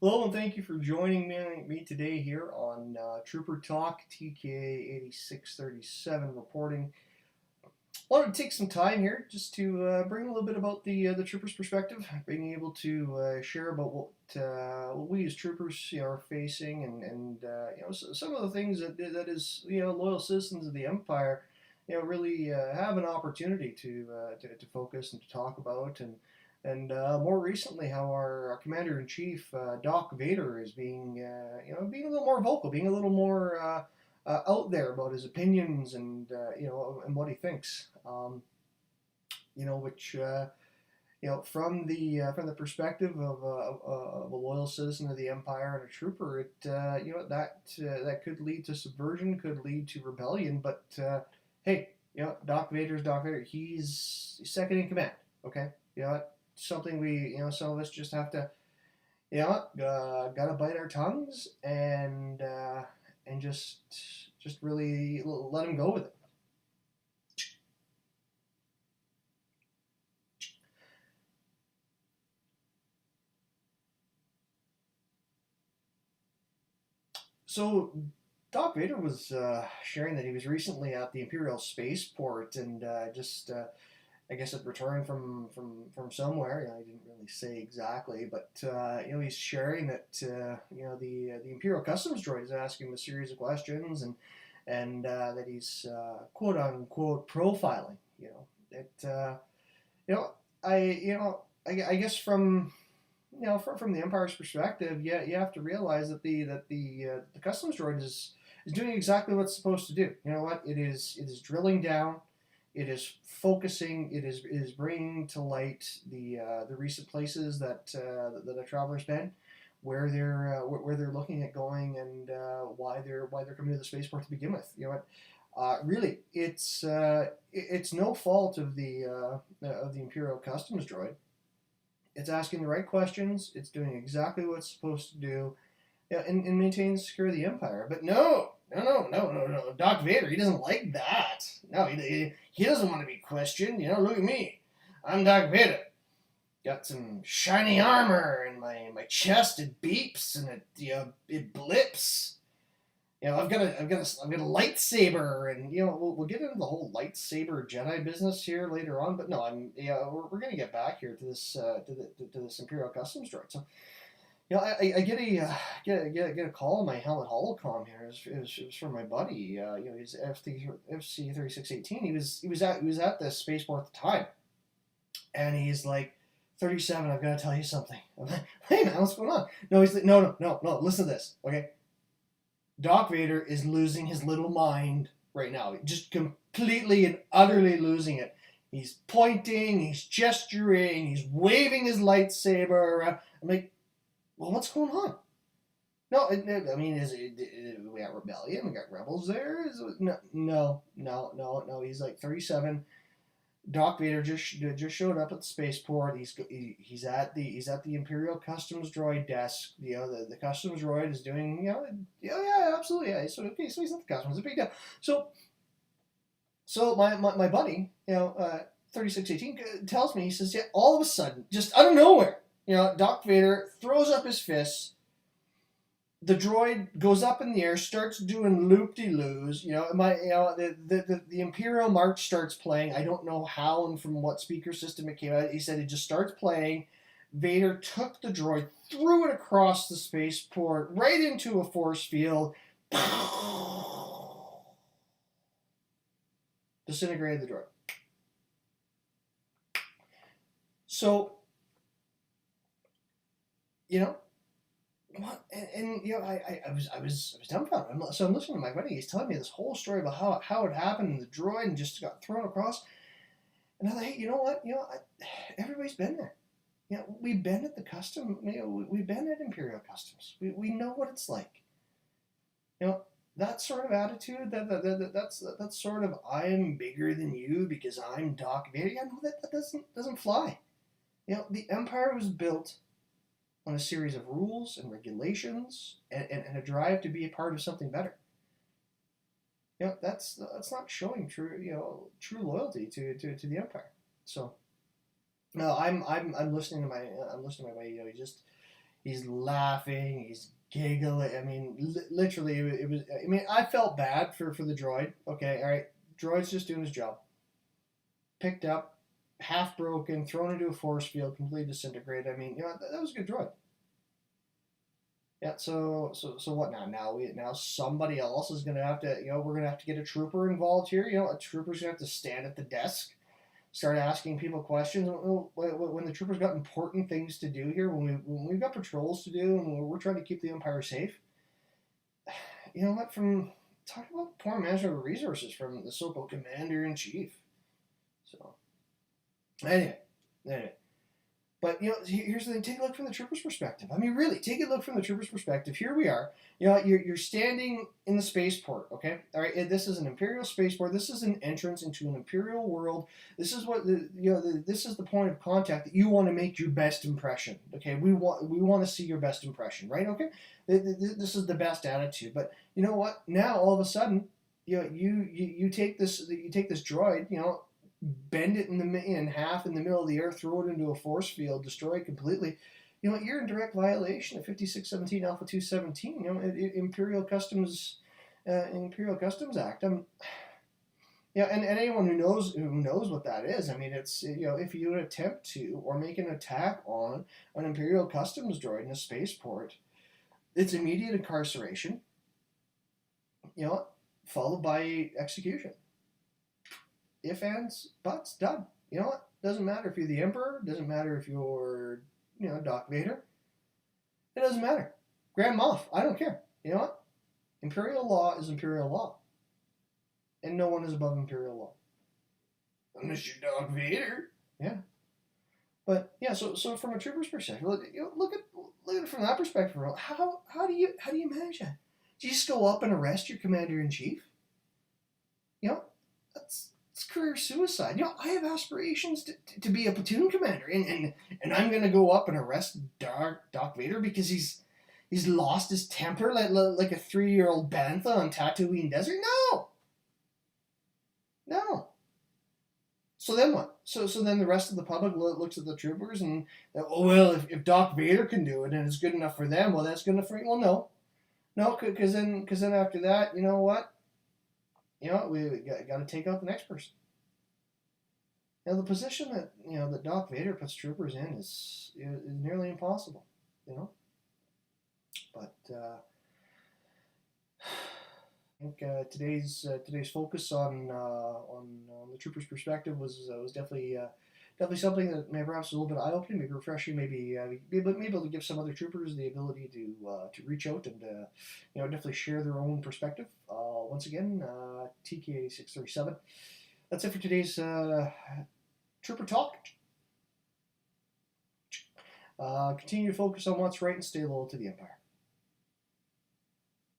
Hello, and thank you for joining me today here on Trooper Talk TK 8637 reporting. Wanted to take some time here just to bring a little bit about the troopers' perspective, being able to share about what we as troopers are facing, and some of the things that is loyal citizens of the Empire, really have an opportunity to focus and to talk about, and more recently how our Commander in Chief Doc Vader is being a little more vocal, being a little more out there about his opinions and what he thinks. Which from the perspective of a loyal citizen of the Empire and a trooper, that could lead to subversion, could lead to rebellion. But hey, Doc Vader's Doc Vader. He's second in command. Okay, something some of us just have to gotta bite our tongues and just really let him go with it. So Doc Vader was sharing that he was recently at the Imperial spaceport and I guess had returned from somewhere. He didn't really say exactly, but he's sharing that the Imperial Customs droid is asking him a series of questions and that he's quote unquote profiling. It you know I I guess from the Empire's perspective, yeah, you have to realize that the customs droid is doing exactly what it's supposed to do. You know what? It is drilling down, it is focusing, it is bringing to light the recent places that a traveler's been, where they're looking at going and why they're coming to the spaceport to begin with. You know what? Really, it's no fault of the Imperial Customs droid. It's asking the right questions. It's doing exactly what it's supposed to do, and maintain the security of the Empire. But no. Doc Vader, he doesn't like that. No, he doesn't want to be questioned. Look at me. I'm Doc Vader. Got some shiny armor, and my chest it beeps and it blips. I've got a lightsaber, and we'll get into the whole lightsaber Jedi business here later on. But no, we're gonna get back here to this to this Imperial Customs droid. So I get a call on my helmet holocom here. It was from my buddy. He's FC 3618. He was at the spaceport at the time, and he's like, 37. I've got to tell you something. I'm like, hey man, what's going on? No, he's like, no. Listen to this, okay? Doc Vader is losing his little mind right now. Just completely and utterly losing it. He's pointing, he's gesturing, he's waving his lightsaber. I'm like, well, what's going on? No, I mean, we got rebellion? We got rebels there? No. He's like 37. Doc Vader just showed up at the spaceport. He's at the Imperial Customs droid desk. The customs droid is doing yeah, absolutely, yeah. So okay, so he's at the customs. It's a big deal. So my buddy 3618 tells me, he says, yeah, all of a sudden, just out of nowhere, Doc Vader throws up his fists. The droid goes up in the air, starts doing loop-de-loos. The Imperial March starts playing. I don't know how and from what speaker system it came out. He said it just starts playing. Vader took the droid, threw it across the spaceport, right into a force field. Disintegrated the droid. So, what? And I was dumbfounded. So I'm listening to my buddy. He's telling me this whole story about how it happened and the droid and just got thrown across. And I thought, hey, you know what? Everybody's been there. We've been at the custom. We've been at Imperial Customs. We know what it's like. That sort of attitude. That's sort of I'm bigger than you because I'm Doc Vader. Yeah, no, that doesn't fly. The Empire was built on a series of rules and regulations and a drive to be a part of something better. That's not showing true loyalty to the Empire. So no, I'm listening to my buddy. He's laughing. He's giggling. I mean, literally, it was. I mean, I felt bad for the droid. Okay, all right. Droid's just doing his job. Picked up, half broken, thrown into a force field, completely disintegrated. I mean, that was a good droid. Yeah. So what now? Now somebody else is gonna have to. We're gonna have to get a trooper involved here. A trooper's gonna have to stand at the desk, start asking people questions. When the troopers got important things to do here, when we've got patrols to do, and we're trying to keep the Empire safe, you know what? From talk about poor management of resources from the so-called commander in chief. So anyway, but here's the thing: take a look from the trooper's perspective. I mean, really, take a look from the trooper's perspective. Here we are. You're standing in the spaceport. Okay, all right. This is an Imperial spaceport. This is an entrance into an Imperial world. This is what this is the point of contact that you want to make your best impression. Okay, we want to see your best impression, right? Okay, this is the best attitude. But you know what? Now all of a sudden, you take this droid. Bend it in half in the middle of the air, throw it into a force field, destroy it completely. You're in direct violation of 5617 Alpha 217. Imperial Customs Act. And anyone who knows what that is. I mean, it's if you attempt to or make an attack on an Imperial Customs droid in a spaceport, it's immediate incarceration. Followed by execution. If, ands, buts, done. You know what? Doesn't matter if you're the Emperor. Doesn't matter if you're, Darth Vader. It doesn't matter. Grand Moff. I don't care. You know what? Imperial law is Imperial law. And no one is above Imperial law. Unless you're Darth Vader. Yeah. But, yeah, so from a trooper's perspective, look at it from that perspective. How do you manage that? Do you just go up and arrest your commander-in-chief? It's career suicide. I have aspirations to be a platoon commander, and I'm gonna go up and arrest Darth Vader because he's lost his temper like a 3-year-old bantha on Tatooine Desert. No. So then what? So then the rest of the public looks at the troopers and if Darth Vader can do it and it's good enough for them, that's good enough for me. Well, no, because then after that, you know what? We got to take out the next person. The position that Darth Vader puts troopers in is nearly impossible. But I think today's focus on the troopers' perspective was definitely something that maybe perhaps a little bit eye-opening, maybe refreshing, maybe able to give some other troopers the ability to reach out and definitely share their own perspective. Once again, TK8637. That's it for today's Trooper Talk. Continue to focus on what's right and stay loyal to the Empire.